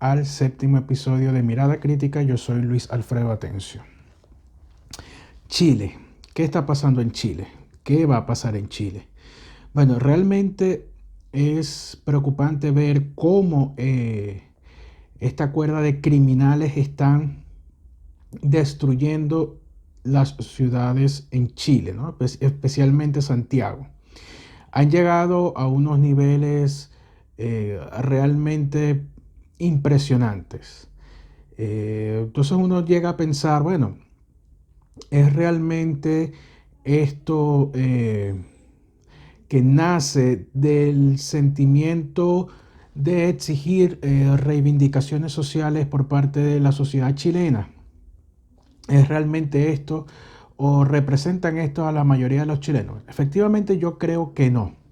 al séptimo episodio de Mirada Crítica. Yo soy Luis Alfredo Atencio. Chile. ¿Qué está pasando en Chile? ¿Qué va a pasar en Chile? Bueno, realmente es preocupante ver cómo esta cuerda de criminales están destruyendo las ciudades en Chile, ¿no? Especialmente Santiago. Han llegado a unos niveles realmente impresionantes. Entonces uno llega a pensar, bueno, ¿es realmente esto que nace del sentimiento de exigir reivindicaciones sociales por parte de la sociedad chilena? ¿Es realmente esto o representan esto a la mayoría de los chilenos? Efectivamente, yo creo que no.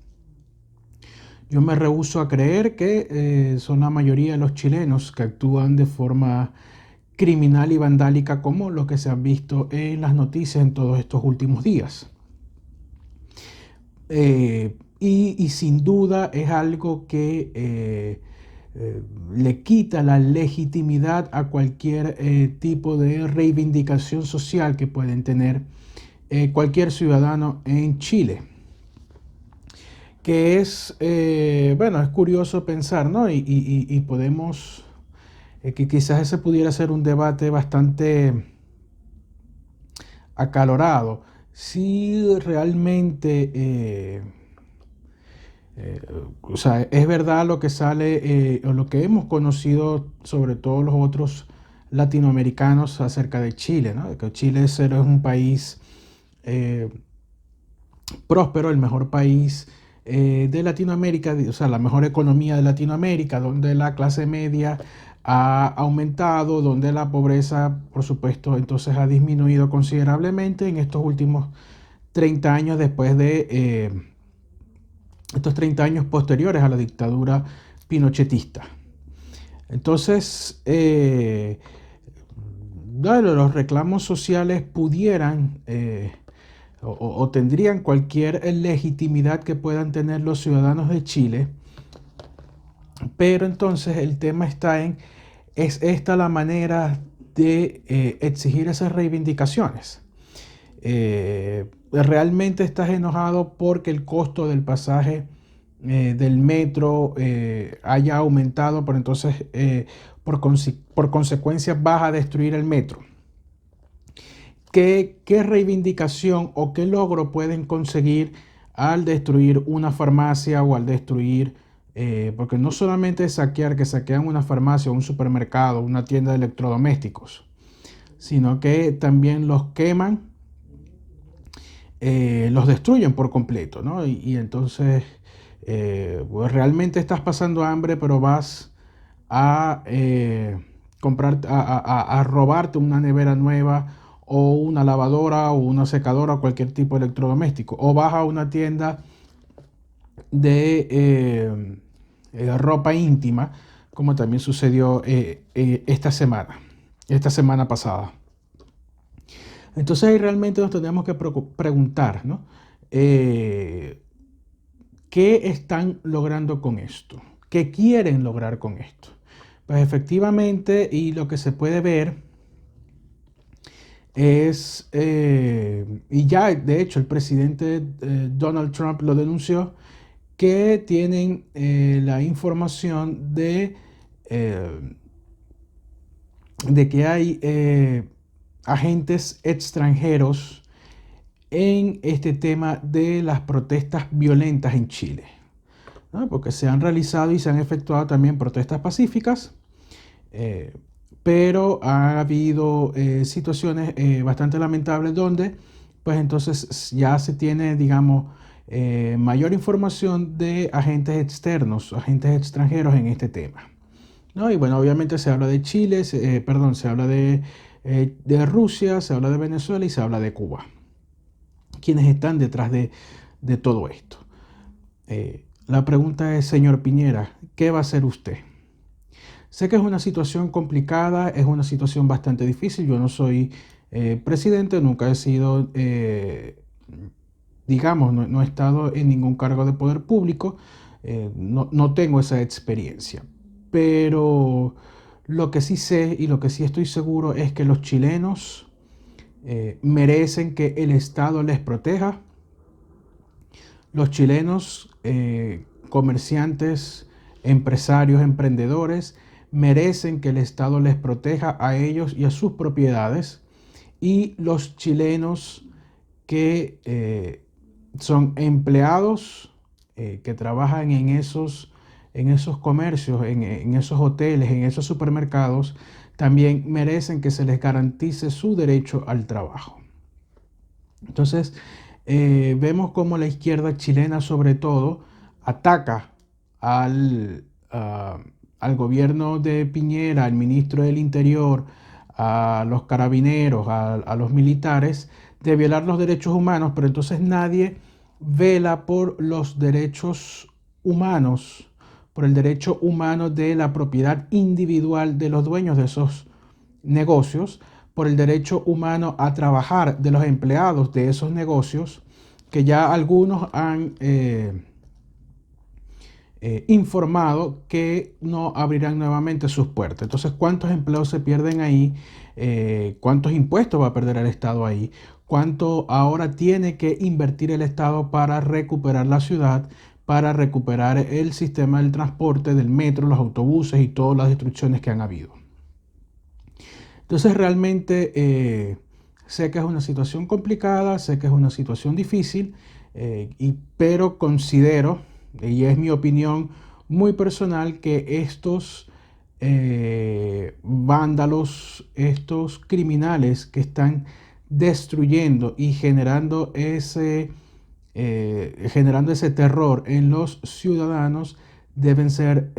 Yo me rehúso a creer que son la mayoría de los chilenos que actúan de forma criminal y vandálica como lo que se ha visto en las noticias en todos estos últimos días. Y sin duda es algo que le quita la legitimidad a cualquier tipo de reivindicación social que pueden tener cualquier ciudadano en Chile. Que es, bueno, es curioso pensar, ¿no? Y podemos, que quizás ese pudiera ser un debate bastante acalorado. Si realmente, o sea, es verdad lo que sale, o lo que hemos conocido sobre todos los otros latinoamericanos acerca de Chile, ¿no? Que Chile es un país eh, próspero, el mejor país de Latinoamérica, o sea, la mejor economía de Latinoamérica, donde la clase media ha aumentado, donde la pobreza, por supuesto, entonces ha disminuido considerablemente en estos últimos 30 años después de estos 30 años posteriores a la dictadura pinochetista. Entonces, bueno, los reclamos sociales pudieran o tendrían cualquier legitimidad que puedan tener los ciudadanos de Chile, pero entonces el tema está en, ¿es esta la manera de exigir esas reivindicaciones? ¿Realmente estás enojado porque el costo del pasaje del metro haya aumentado, pero entonces por consecuencia vas a destruir el metro? ¿Qué reivindicación o qué logro pueden conseguir al destruir una farmacia o al destruir, porque no solamente es saquear, que saquean una farmacia, un supermercado, una tienda de electrodomésticos, sino que también los queman, los destruyen por completo, ¿no? Y entonces, pues realmente estás pasando hambre, pero vas a comprar, a robarte una nevera nueva o una lavadora o una secadora o cualquier tipo de electrodoméstico. O vas a una tienda de ropa íntima, como también sucedió esta semana pasada. Entonces ahí realmente nos tenemos que preguntar, ¿no? ¿Qué están logrando con esto? ¿Qué quieren lograr con esto? Pues efectivamente, y lo que se puede ver es, y ya de hecho el presidente Donald Trump lo denunció, que tienen la información de que hay agentes extranjeros en este tema de las protestas violentas en Chile, ¿no? Porque se han realizado y se han efectuado también protestas pacíficas, eh, pero ha habido situaciones bastante lamentables donde, pues entonces ya se tiene, digamos, mayor información de agentes externos, agentes extranjeros en este tema, ¿no? Y bueno, obviamente se habla de Chile, perdón, se habla de Rusia, se habla de Venezuela y se habla de Cuba, quienes están detrás de todo esto. La pregunta es, señor Piñera, ¿qué va a hacer usted? Sé que es una situación complicada, es una situación bastante difícil. Yo no soy presidente, nunca he sido, digamos, no he estado en ningún cargo de poder público, no tengo esa experiencia. Pero Lo que sí sé y lo que sí estoy seguro es que los chilenos merecen que el Estado les proteja. Los chilenos, comerciantes, empresarios, emprendedores, merecen que el Estado les proteja a ellos y a sus propiedades. Y los chilenos que son empleados, que trabajan en esos comercios, en esos hoteles, en esos supermercados, también merecen que se les garantice su derecho al trabajo. Entonces, vemos cómo la izquierda chilena, sobre todo, ataca al, ah, al gobierno de Piñera, al ministro del Interior, a los carabineros, a los militares, de violar los derechos humanos, pero entonces nadie vela por los derechos humanos, por el derecho humano de la propiedad individual de los dueños de esos negocios, por el derecho humano a trabajar de los empleados de esos negocios, que ya algunos han informado que no abrirán nuevamente sus puertas. Entonces, ¿cuántos empleos se pierden ahí? ¿Cuántos impuestos va a perder el Estado ahí? ¿Cuánto ahora tiene que invertir el Estado para recuperar la ciudad, para recuperar el sistema del transporte, del metro, los autobuses y todas las destrucciones que han habido? Entonces realmente sé que es una situación complicada, sé que es una situación difícil, pero considero, y es mi opinión muy personal, que estos vándalos, estos criminales que están destruyendo y generando ese terror en los ciudadanos deben ser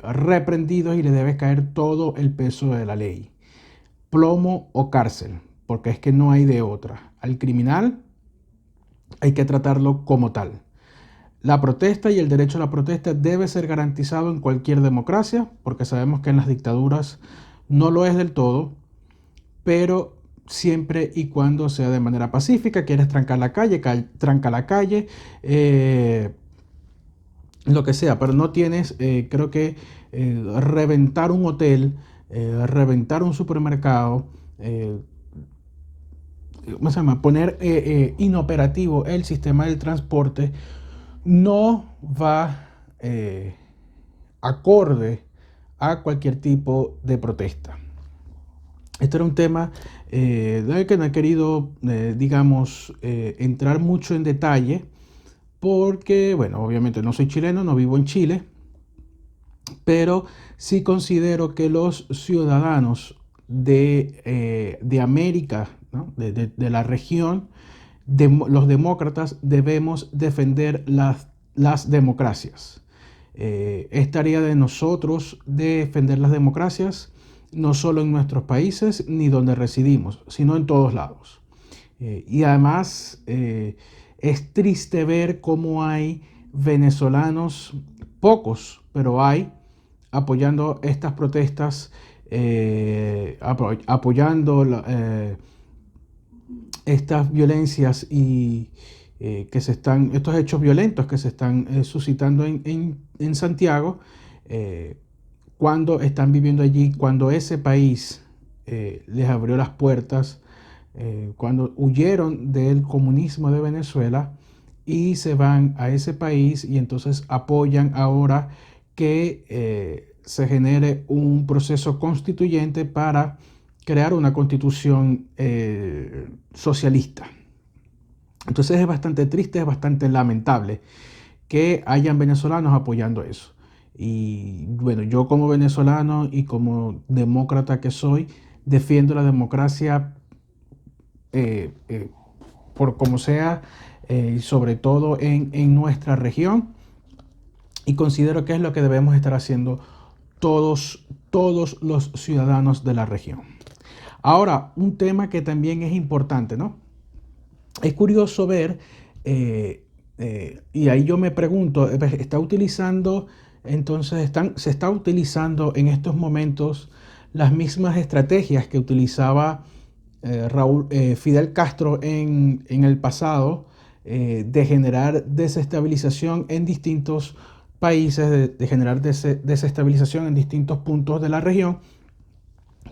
reprendidos y le debe caer todo el peso de la ley. Plomo o cárcel, porque es que no hay de otra. Al criminal hay que tratarlo como tal. La protesta y el derecho a la protesta debe ser garantizado en cualquier democracia, porque sabemos que en las dictaduras no lo es del todo, pero siempre y cuando sea de manera pacífica. Quieres trancar la calle, tranca la calle, lo que sea, pero no tienes, creo que, reventar un hotel, reventar un supermercado, ¿cómo se llama? Poner inoperativo el sistema del transporte no va acorde a cualquier tipo de protesta. Este era un tema del que no he querido, digamos, entrar mucho en detalle, porque, bueno, obviamente no soy chileno, no vivo en Chile, pero sí considero que los ciudadanos de América, ¿no? de la región, los demócratas debemos defender las democracias. Es tarea de nosotros defender las democracias, no solo en nuestros países ni donde residimos, sino en todos lados. Y además es triste ver cómo hay venezolanos, pocos, pero hay, apoyando estas protestas, apoyando estas violencias y estos hechos violentos que se están suscitando en Santiago, cuando están viviendo allí, cuando ese país les abrió las puertas, cuando huyeron del comunismo de Venezuela y se van a ese país y entonces apoyan ahora que se genere un proceso constituyente para crear una constitución socialista. Entonces es bastante triste, es bastante lamentable que hayan venezolanos apoyando eso. Y bueno, yo como venezolano y como demócrata que soy, defiendo la democracia por como sea, sobre todo en nuestra región, y considero que es lo que debemos estar haciendo todos los ciudadanos de la región. Ahora, un tema que también es importante, ¿no? Es curioso ver, y ahí yo me pregunto, se está utilizando en estos momentos las mismas estrategias que utilizaba Fidel Castro en el pasado, de generar desestabilización en distintos países, de generar desestabilización en distintos puntos de la región.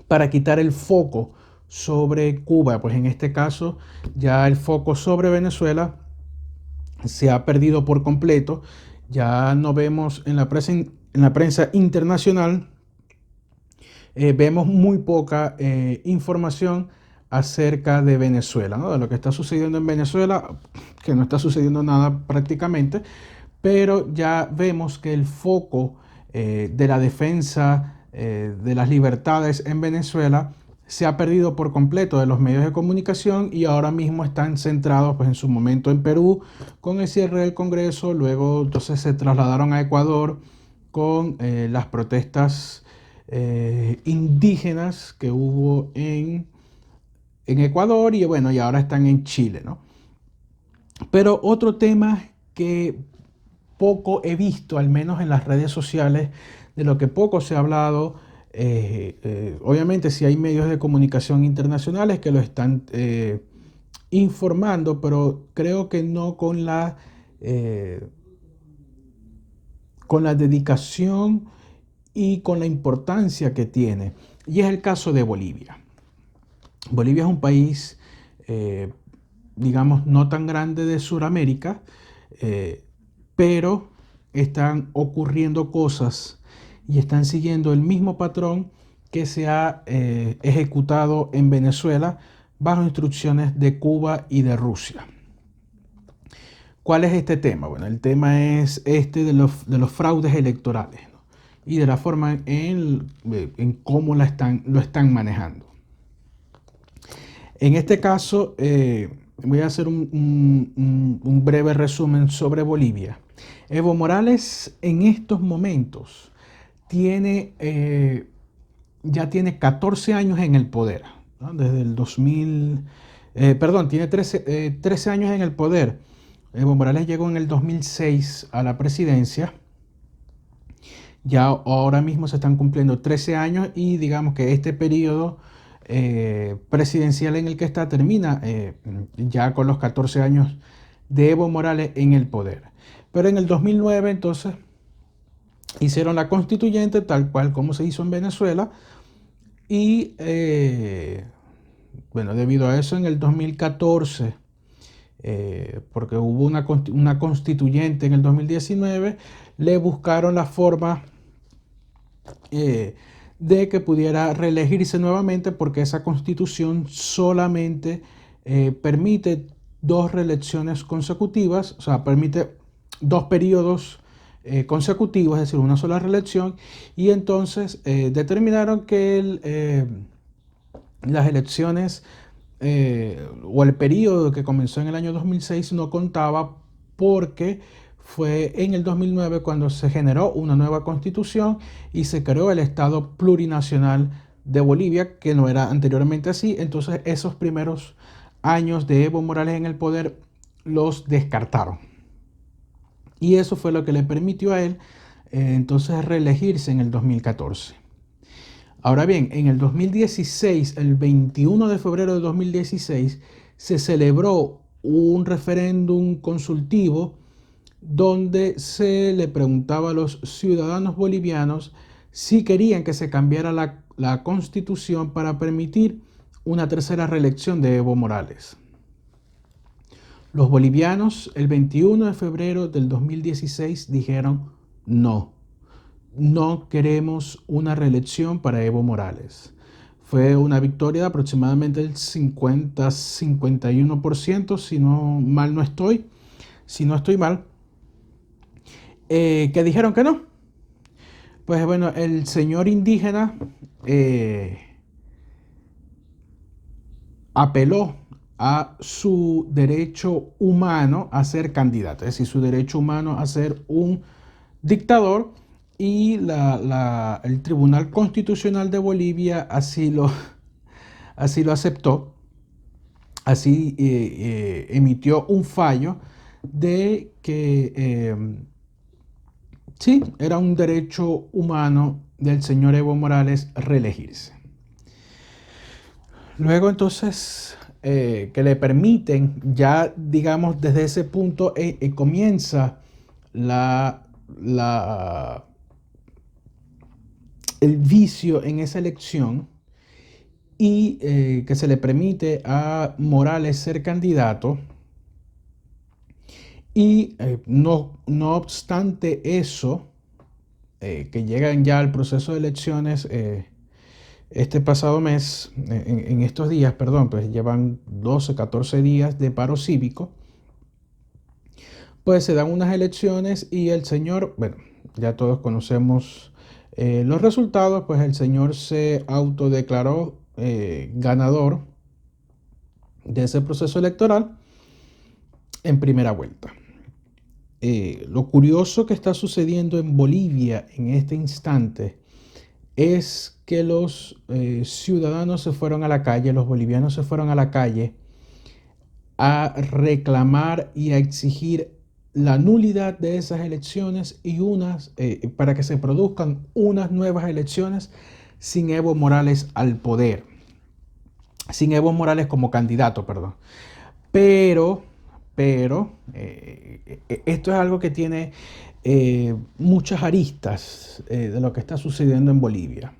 para quitar el foco sobre Cuba. Pues en este caso ya el foco sobre Venezuela se ha perdido por completo. Ya no vemos en la prensa internacional, vemos muy poca información acerca de Venezuela, ¿no? De lo que está sucediendo en Venezuela, que no está sucediendo nada prácticamente, pero ya vemos que el foco de la defensa de las libertades en Venezuela se ha perdido por completo de los medios de comunicación y ahora mismo están centrados, pues, en su momento en Perú con el cierre del Congreso. Luego entonces se trasladaron a Ecuador con las protestas indígenas que hubo en Ecuador, y bueno, y ahora están en Chile, ¿no? Pero otro tema que poco he visto, al menos en las redes sociales, de lo que poco se ha hablado, obviamente sí hay medios de comunicación internacionales que lo están informando, pero creo que no con la dedicación y con la importancia que tiene. Y es el caso de Bolivia. Bolivia es un país, eh, digamos, no tan grande de Sudamérica, eh, pero están ocurriendo cosas y están siguiendo el mismo patrón que se ha ejecutado en Venezuela bajo instrucciones de Cuba y de Rusia. ¿Cuál es este tema? Bueno, el tema es este de los fraudes electorales, ¿no? Y de la forma en cómo lo están manejando. En este caso, voy a hacer un breve resumen sobre Bolivia. Evo Morales en estos momentos ya tiene 14 años en el poder, ¿no? Desde el 2000, perdón, tiene 13 años en el poder. Evo Morales llegó en el 2006 a la presidencia. Ya ahora mismo se están cumpliendo 13 años y digamos que este periodo presidencial en el que está termina ya con los 14 años de Evo Morales en el poder. Pero en el 2009 entonces hicieron la constituyente tal cual como se hizo en Venezuela y bueno, debido a eso en el 2014, porque hubo una constituyente en el 2019, le buscaron la forma de que pudiera reelegirse nuevamente, porque esa constitución solamente permite dos reelecciones consecutivas, o sea, permite dos periodos consecutivos, es decir, una sola reelección, y entonces determinaron que las elecciones o el periodo que comenzó en el año 2006 no contaba, porque fue en el 2009 cuando se generó una nueva constitución y se creó el Estado plurinacional de Bolivia, que no era anteriormente así. Entonces esos primeros años de Evo Morales en el poder los descartaron. Y eso fue lo que le permitió a él entonces reelegirse en el 2014. Ahora bien, en el 2016, el 21 de febrero de 2016, se celebró un referéndum consultivo donde se le preguntaba a los ciudadanos bolivianos si querían que se cambiara la constitución para permitir una tercera reelección de Evo Morales. Los bolivianos el 21 de febrero del 2016 dijeron no. No queremos una reelección para Evo Morales. Fue una victoria de aproximadamente el 50-51%, si no mal no estoy, si no estoy mal, que dijeron que no. Pues bueno, el señor indígena apeló a su derecho humano a ser candidato, es decir, su derecho humano a ser un dictador, y el Tribunal Constitucional de Bolivia así lo aceptó, así emitió un fallo de que sí, era un derecho humano del señor Evo Morales reelegirse. Luego entonces que le permiten, ya digamos desde ese punto comienza el vicio en esa elección, y que se le permite a Morales ser candidato. Y no obstante eso, que llegan ya al proceso de elecciones este pasado mes, en estos días, perdón, pues llevan 12, 14 días de paro cívico, pues se dan unas elecciones y el señor, bueno, ya todos conocemos los resultados, pues el señor se autodeclaró ganador de ese proceso electoral en primera vuelta. Lo curioso que está sucediendo en Bolivia en este instante es que los ciudadanos se fueron a la calle, los bolivianos se fueron a la calle a reclamar y a exigir la nulidad de esas elecciones y para que se produzcan unas nuevas elecciones sin Evo Morales al poder, sin Evo Morales como candidato, perdón. Pero, esto es algo que tiene muchas aristas de lo que está sucediendo en Bolivia.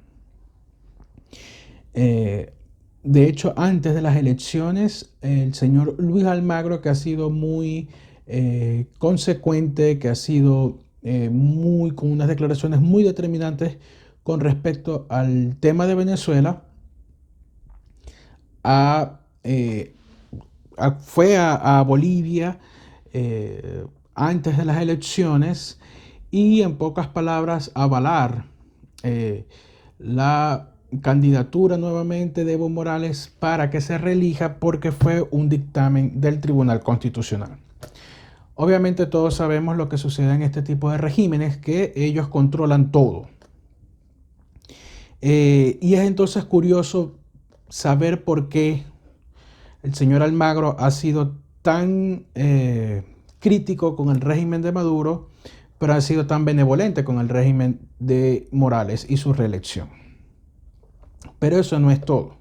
De hecho, antes de las elecciones, el señor Luis Almagro, que ha sido muy consecuente, que ha sido con unas declaraciones muy determinantes con respecto al tema de Venezuela, fue a Bolivia antes de las elecciones y en pocas palabras avalar la candidatura nuevamente de Evo Morales para que se reelija porque fue un dictamen del Tribunal Constitucional. Obviamente todos sabemos lo que sucede en este tipo de regímenes, que ellos controlan todo. Y es entonces curioso saber por qué el señor Almagro ha sido tan crítico con el régimen de Maduro, pero ha sido tan benevolente con el régimen de Morales y su reelección. Pero eso no es todo.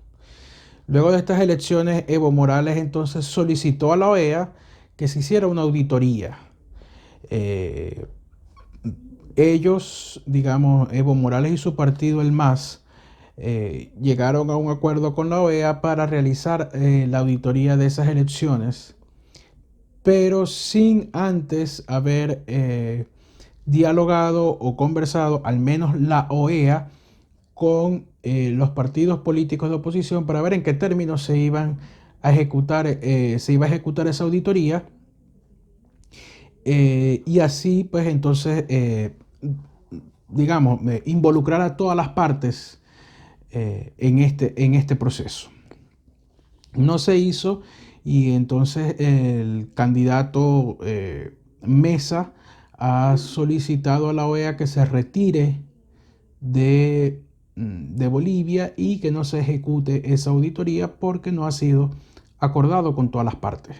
Luego de estas elecciones, Evo Morales entonces solicitó a la OEA que se hiciera una auditoría. Ellos, digamos, Evo Morales y su partido, el MAS, llegaron a un acuerdo con la OEA para realizar la auditoría de esas elecciones, pero sin antes haber dialogado o conversado, al menos la OEA, con los partidos políticos de oposición para ver en qué términos se iba a ejecutar esa auditoría, y así pues entonces digamos involucrar a todas las partes en este proceso. No se hizo y entonces el candidato Mesa ha solicitado a la OEA que se retire de Bolivia y que no se ejecute esa auditoría porque no ha sido acordado con todas las partes.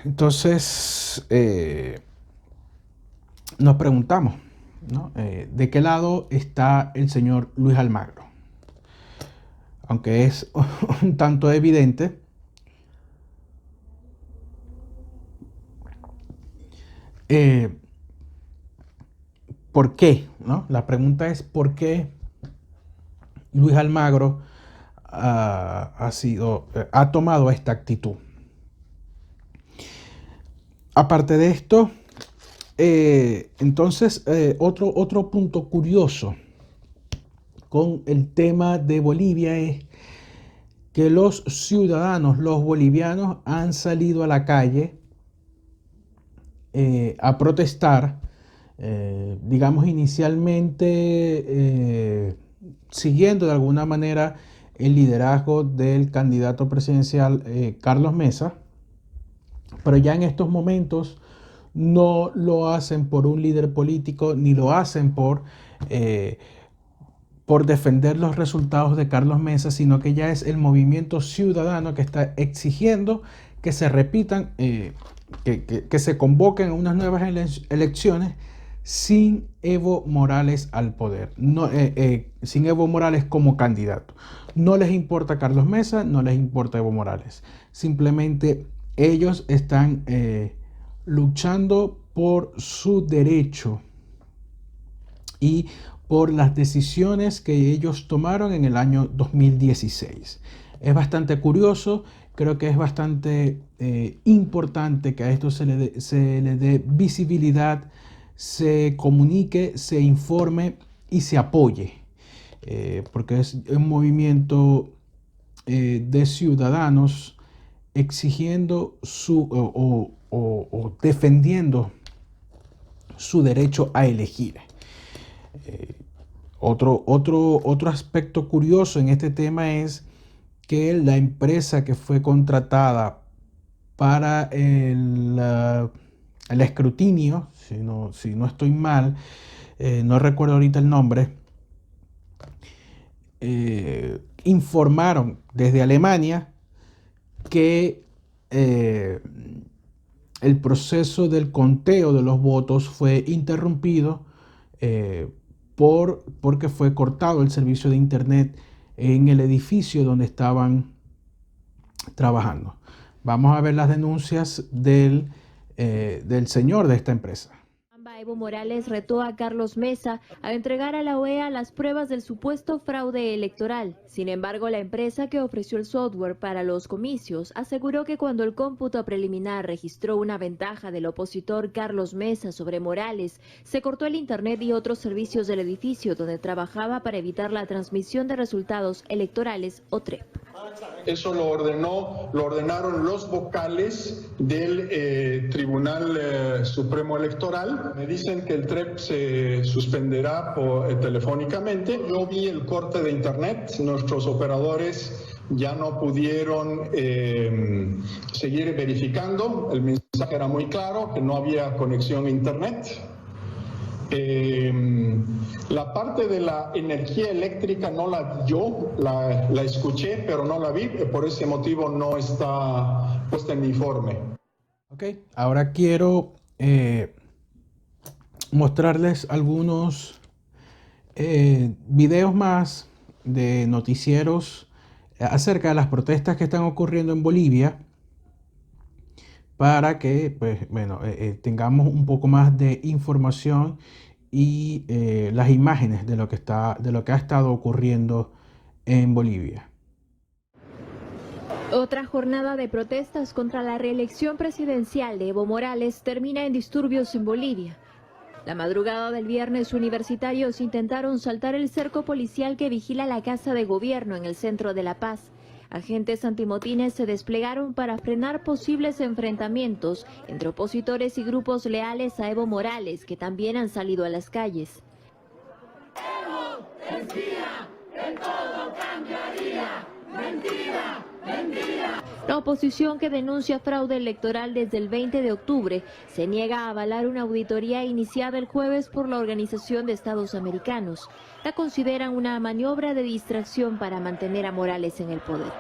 Entonces nos preguntamos, ¿no? ¿De qué lado está el señor Luis Almagro? Aunque es un tanto evidente, ¿por qué? ¿No? La pregunta es ¿por qué Luis Almagro ha tomado esta actitud? Aparte de esto, entonces otro punto curioso con el tema de Bolivia es que los ciudadanos, los bolivianos, han salido a la calle a protestar, digamos inicialmente siguiendo de alguna manera el liderazgo del candidato presidencial Carlos Mesa, pero ya en estos momentos no lo hacen por un líder político ni lo hacen por defender los resultados de Carlos Mesa, sino que ya es el movimiento ciudadano que está exigiendo que se repitan, que se convoquen unas nuevas elecciones sin Evo Morales al poder, sin Evo Morales como candidato. No les importa Carlos Mesa, no les importa Evo Morales. Simplemente ellos están luchando por su derecho y por las decisiones que ellos tomaron en el año 2016. Es bastante curioso, creo que es bastante importante que a esto se le dé visibilidad, se comunique, se informe y se apoye, porque es un movimiento de ciudadanos exigiendo o defendiendo su derecho a elegir. Otro aspecto curioso en este tema es que la empresa que fue contratada para el escrutinio, si no estoy mal, no recuerdo ahorita el nombre, informaron desde Alemania que el proceso del conteo de los votos fue interrumpido porque fue cortado el servicio de internet en el edificio donde estaban trabajando. Vamos a ver las denuncias del señor de esta empresa. Evo Morales retó a Carlos Mesa a entregar a la OEA las pruebas del supuesto fraude electoral. Sin embargo, la empresa que ofreció el software para los comicios aseguró que cuando el cómputo preliminar registró una ventaja del opositor Carlos Mesa sobre Morales, se cortó el internet y otros servicios del edificio donde trabajaba para evitar la transmisión de resultados electorales o TREP. Eso lo ordenaron los vocales del Tribunal Supremo Electoral. Me dicen que el TREP se suspenderá telefónicamente. Yo vi el corte de internet. Nuestros operadores ya no pudieron seguir verificando. El mensaje era muy claro, que no había conexión a internet. La parte de la energía eléctrica no la vi yo, la escuché, pero no la vi, por ese motivo no está puesta en mi informe. Ok, ahora quiero mostrarles algunos videos más de noticieros acerca de las protestas que están ocurriendo en Bolivia, para que pues, bueno, tengamos un poco más de información y las imágenes de lo que ha estado ocurriendo en Bolivia. Otra jornada de protestas contra la reelección presidencial de Evo Morales termina en disturbios en Bolivia. La madrugada del viernes, universitarios intentaron saltar el cerco policial que vigila la Casa de Gobierno en el centro de La Paz. Agentes antimotines se desplegaron para frenar posibles enfrentamientos entre opositores y grupos leales a Evo Morales, que también han salido a las calles. Evo decía que todo cambiaría. Mentira, mentira. La oposición, que denuncia fraude electoral desde el 20 de octubre, se niega a avalar una auditoría iniciada el jueves por la Organización de Estados Americanos. La consideran una maniobra de distracción para mantener a Morales en el poder.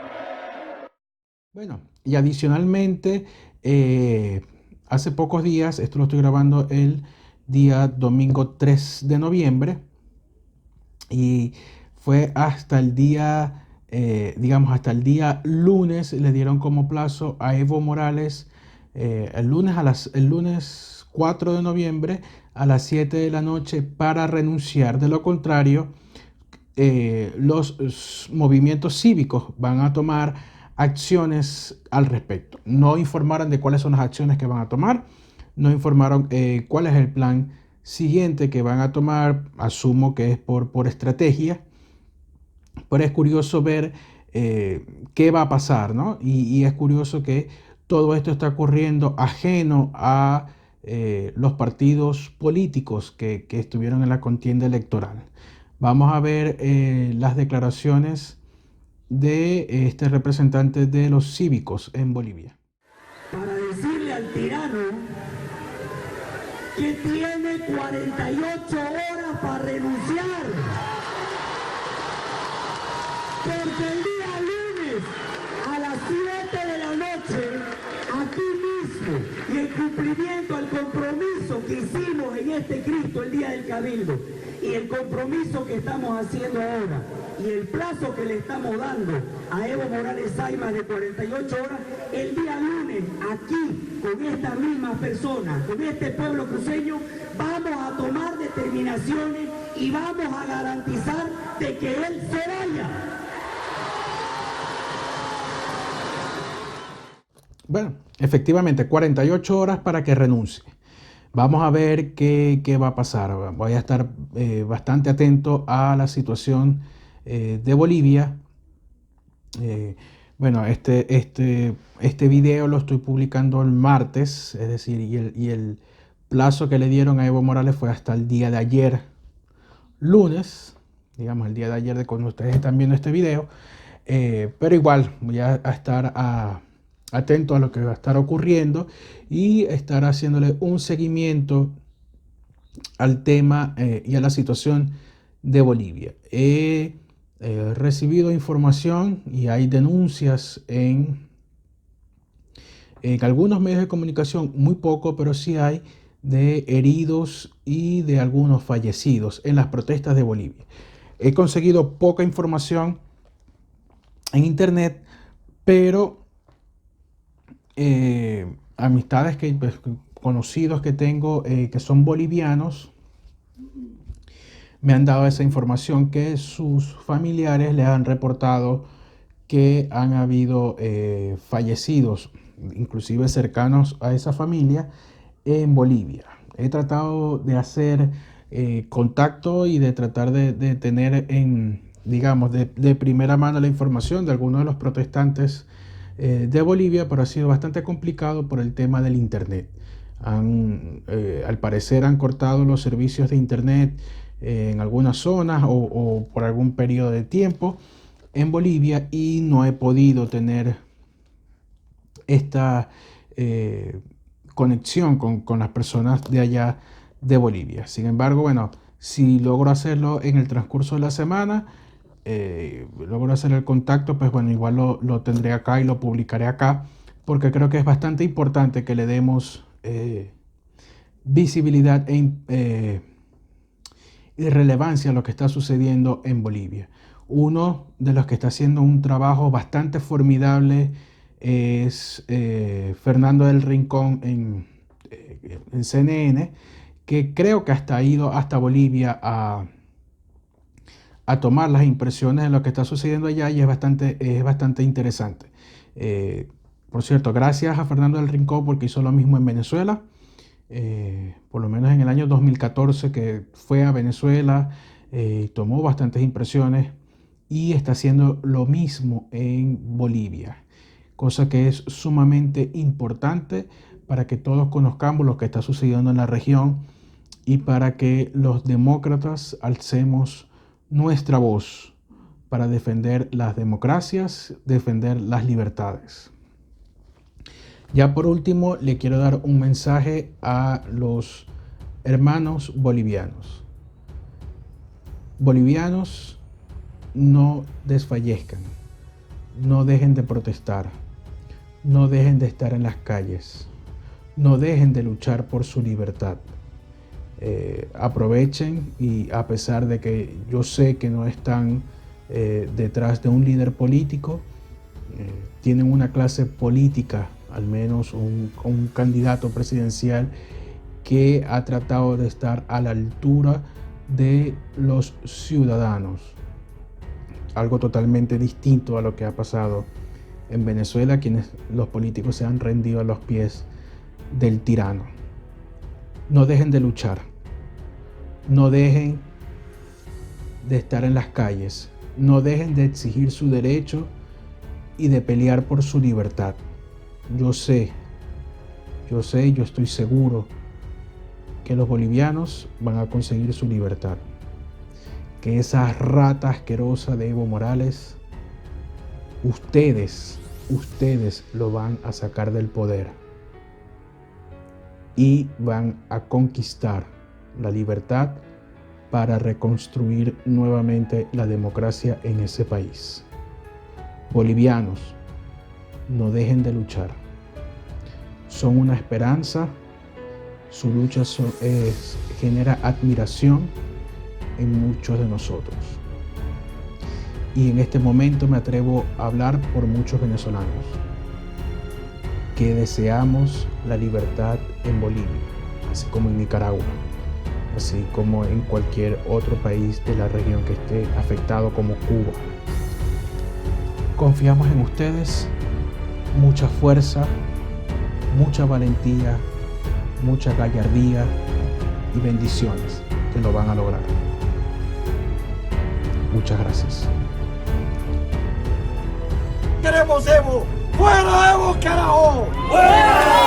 Bueno, y adicionalmente, hace pocos días, esto lo estoy grabando el día domingo 3 de noviembre, y fue hasta el día... hasta el día lunes le dieron como plazo a Evo Morales, el lunes 4 de noviembre a las 7 de la noche para renunciar. De lo contrario, los movimientos cívicos van a tomar acciones al respecto. No informaron de cuáles son las acciones que van a tomar, no informaron cuál es el plan siguiente que van a tomar. Asumo que es por estrategia. Pero es curioso ver qué va a pasar, ¿no? Y es curioso que todo esto está ocurriendo ajeno a los partidos políticos que estuvieron en la contienda electoral. Vamos a ver las declaraciones de este representante de los cívicos en Bolivia. Para decirle al tirano que tiene 48 horas para renunciar. Porque el día lunes a las 7 de la noche, aquí mismo, y en cumplimiento al compromiso que hicimos en este Cristo el día del Cabildo, y el compromiso que estamos haciendo ahora, y el plazo que le estamos dando a Evo Morales Saymas de 48 horas, el día lunes, aquí, con estas mismas personas, con este pueblo cruceño, vamos a tomar determinaciones y vamos a garantizar de que él se vaya. Bueno, efectivamente, 48 horas para que renuncie. Vamos a ver qué va a pasar. Voy a estar bastante atento a la situación de Bolivia. Bueno, este video lo estoy publicando el martes, es decir, y el plazo que le dieron a Evo Morales fue hasta el día de ayer, lunes, digamos el día de ayer de cuando ustedes están viendo este video, pero igual voy a estar atento a lo que va a estar ocurriendo y estar haciéndole un seguimiento al tema y a la situación de Bolivia. He recibido información y hay denuncias en algunos medios de comunicación, muy poco, pero sí hay, de heridos y de algunos fallecidos en las protestas de Bolivia. He conseguido poca información en internet, pero amistades conocidos que tengo que son bolivianos me han dado esa información, que sus familiares le han reportado que han habido fallecidos, inclusive cercanos a esa familia, en Bolivia. He tratado de hacer contacto y de tratar de tener digamos, de primera mano la información de algunos de los protestantes de Bolivia, pero ha sido bastante complicado por el tema del internet. Al parecer han cortado los servicios de internet en algunas zonas o por algún periodo de tiempo en Bolivia, y no he podido tener esta conexión con las personas de allá de Bolivia. Sin embargo, bueno, si logro hacerlo en el transcurso de la semana, logro hacer el contacto, pues bueno, igual lo tendré acá y lo publicaré acá, porque creo que es bastante importante que le demos visibilidad y relevancia a lo que está sucediendo en Bolivia. Uno de los que está haciendo un trabajo bastante formidable es Fernando del Rincón en CNN, que creo que hasta ha ido hasta Bolivia a tomar las impresiones de lo que está sucediendo allá, y es bastante interesante. Por cierto, gracias a Fernando del Rincón, porque hizo lo mismo en Venezuela, por lo menos en el año 2014, que fue a Venezuela, tomó bastantes impresiones, y está haciendo lo mismo en Bolivia, cosa que es sumamente importante para que todos conozcamos lo que está sucediendo en la región y para que los demócratas alcemos nuestra voz para defender las democracias, defender las libertades. Ya por último, le quiero dar un mensaje a los hermanos bolivianos. Bolivianos, no desfallezcan, no dejen de protestar, no dejen de estar en las calles, no dejen de luchar por su libertad. Aprovechen, y a pesar de que yo sé que no están detrás de un líder político, tienen una clase política, al menos un candidato presidencial que ha tratado de estar a la altura de los ciudadanos. Algo totalmente distinto a lo que ha pasado en Venezuela, quienes los políticos se han rendido a los pies del tirano. No dejen de luchar, no dejen de estar en las calles, no dejen de exigir su derecho y de pelear por su libertad. Yo sé, yo estoy seguro que los bolivianos van a conseguir su libertad. Que esa rata asquerosa de Evo Morales, ustedes lo van a sacar del poder y van a conquistar la libertad para reconstruir nuevamente la democracia en ese país. Bolivianos, no dejen de luchar. Son una esperanza. Su lucha genera admiración en muchos de nosotros. Y en este momento me atrevo a hablar por muchos venezolanos que deseamos la libertad en Bolivia, así como en Nicaragua. así como en cualquier otro país de la región que esté afectado como Cuba. Confiamos en ustedes, mucha fuerza, mucha valentía, mucha gallardía y bendiciones que lo van a lograr. Muchas gracias. Queremos Evo, fuera Evo, carajo. ¡Fuera!